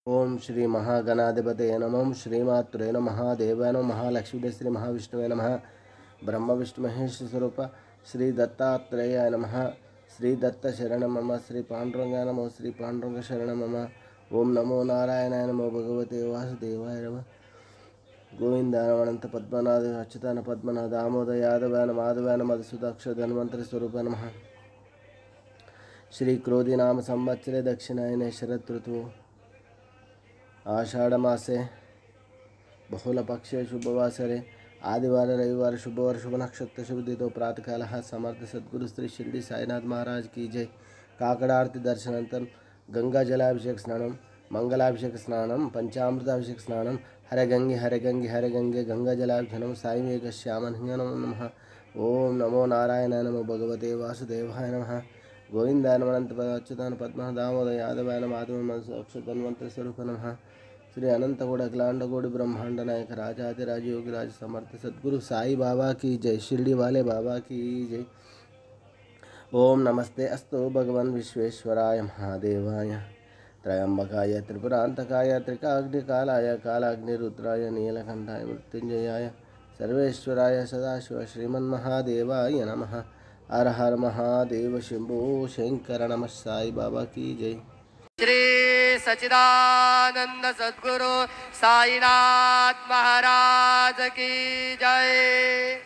ओम श्री महागणाधिपतये नमः श्रीमात्रे नमः देवाय नमः महालक्ष्मी श्री महाविष्णुवे नमः ब्रह्म विष्णु महेश स्वरूप श्री दत्तात्रेयाय नमः श्री दत्त शरण मम श्री पांडुरंगाय नमः श्री पांडुरंग शरण मम ओम नमो नारायणाय नमो भगवते वासुदेवाय नमः गोविंदाय अनंत पद्मनाभ अच्युतान पद्मनाभ दामोदर यादवाय माधवाय मधुसूदक्ष धन्वंतरि स्वरूप नमः श्री क्रोधी नाम संवत्सरे दक्षिणायने शरद ऋतु आषाढ़ मासे बहुल पक्षे शुभवासरे आदिवार रविवार शुभवार शुभ नक्षत्र शुभ दितो प्रातःकाल समर्थ सद्गुरु श्री शिरडी साईनाथ महाराज की जय। काकडारती दर्शनानंतर गंगा जलाभिषेक स्नानं मंगलाभिषेक स्नानं पंचामृताभिषेक स्नानं हरे गंगे गंगा जलाभिषेकं साई मेघ श्यामन नमो नमः। ओम नमो नारायणाय नमो भगवते वासुदेवाय नमः गोविंदाय नमः अनंत अच्युतान पद्मनाभ दामोदर यादवाय माधव धन्वंतरि स्वरूप नमः श्री अनंत कोटि अखिलांड कोटि ब्रह्मांड नायक राजाधिराज योगी राज समर्थ सद्गुरु साई बाबा की जय। शिरडी वाले बाबा की जय। ओम नमस्ते अस्तु भगवान विश्वेश्वराय महादेवाय त्रयंबकाय त्रिपुरांतकाय त्रिकाग्निकालाय कालाग्निरुद्राय नीलकंठाय मृत्युंजयाय सर्वेश्वराय सदाशिव श्रीमन्महादेवाय नमः। हर हर महादेव शंभो शंकर नमः साई बाबा की जय। श्री सच्चिदानंद सद्गुरु साईनाथ महाराज की जय।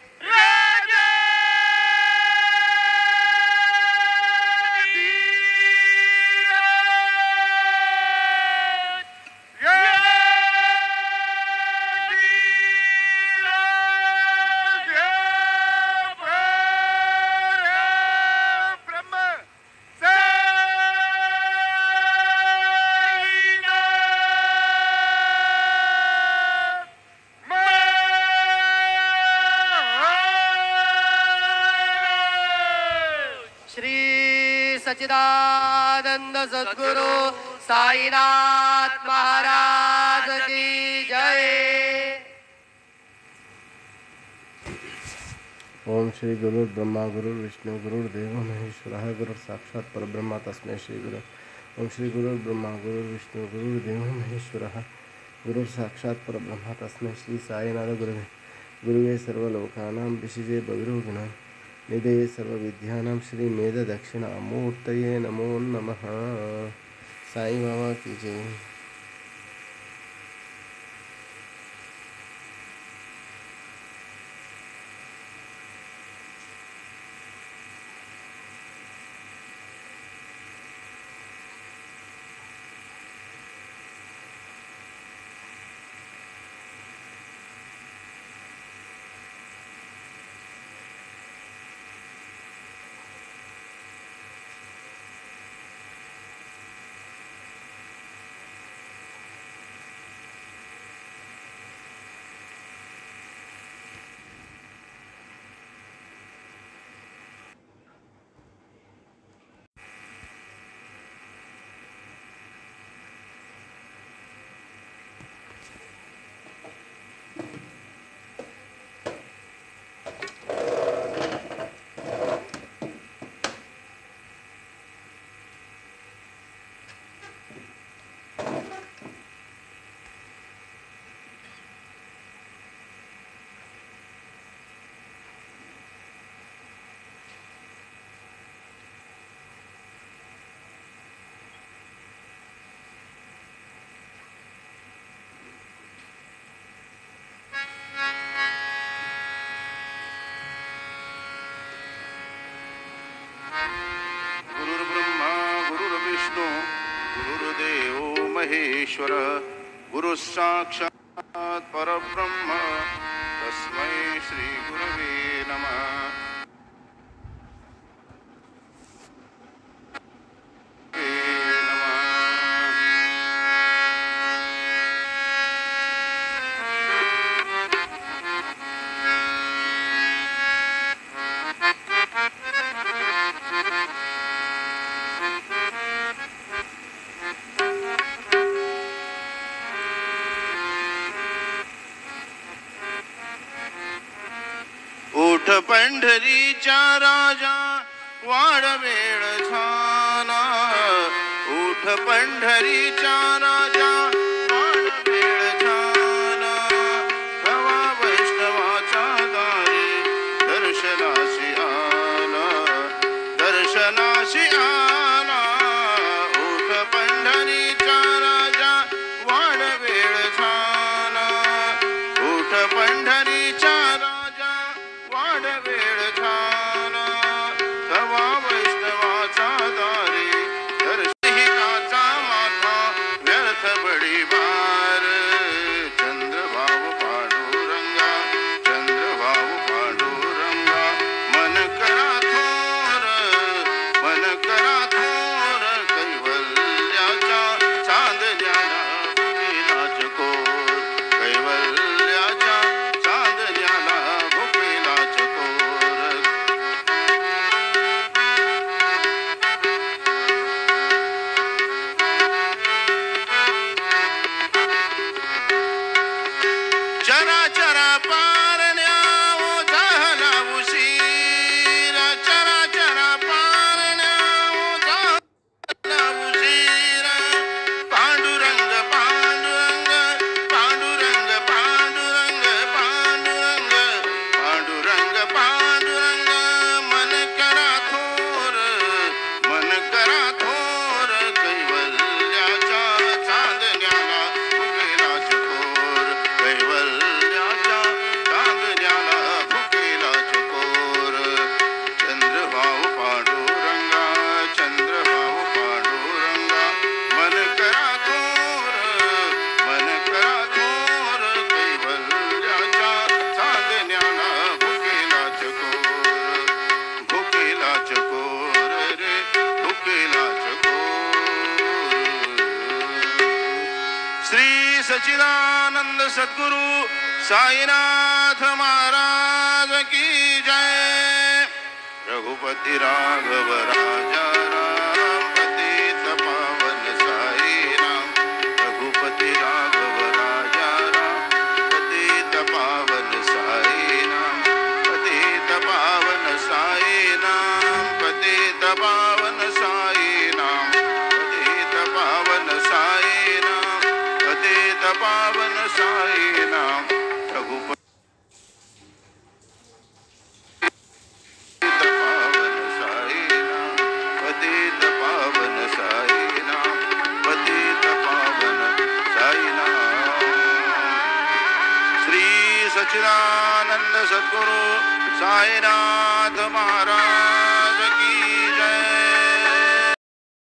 सच्चिदानंद सद्गुरु साईनाथ महाराज की जय। ओम श्री गुरु ब्रह्मा गुरु विष्णु गुरुर्देव महेश्वरः गुरु साक्षात् परब्रह्म तस्मै श्री गुरु। ओम श्री गुरु ब्रह्मा गुरु विष्णु गुरुर्देव महेश्वरः गुरु साक्षात् परब्रह्म तस्मै श्री साईनाथ गुरुवे गुरुवे सर्वलोकानां विशिजे भविरोगिणां निधये सर्वविद्यानां श्री मेध दक्षिणामूर्तये नमो नमः। साई बाबा की जय। महेश्वर गुरु साक्षात् परब्रह्म तस्मै श्री गुरवे नमः। पंढरीचा राजा वाडवेळ झाला, उठ पंढरीचा राजा नाथ बड़ी बार चंद्रभाव पांडुरंगा चंद्रभाव पांडुरंगा मन करा थोर कैवल्याचा चांदण्याला भुकेला चकोर कैवल्याच्या चांदण्याला भुकेला चकोर चरा चरा पारण्या ओ झाला उशीर चरा चरा पारण्या ओ झाला उशीर पांडुरंग पांडुरंग पांडुरंग पांडुरंग पांडुरंग पांडुरंग पांडुरंग मन करा थोर कैवल्याच्या चांदण्याला भुकेला चकोर कैवल्याच्या चांदण्याला भुकेला चकोर चंद्रभाव पांडुरंगा चंद्रभाव पांडुरंगा मन करा थोर कैवल्याच्या चांदण्याला भुकेला चकोर रे भुकेला चकोर श्री सच्चिदानंद सद्गुरु साईनाथ महाराज की जय रघुपति राघव राजा राम पतित पावन साई राम रघुपति राघव राजा राम पतित पावन साई राम पतित पावन साई नाम पतित पावन साई नाम पतित पावन साई नाम पतित पावन साई नाम रघुपति पावन साई नाम पतित पावन साई नाम पतित पावन साई नाम श्री सच्चिदानंद सद्गुरु साईनाथ महाराज की जय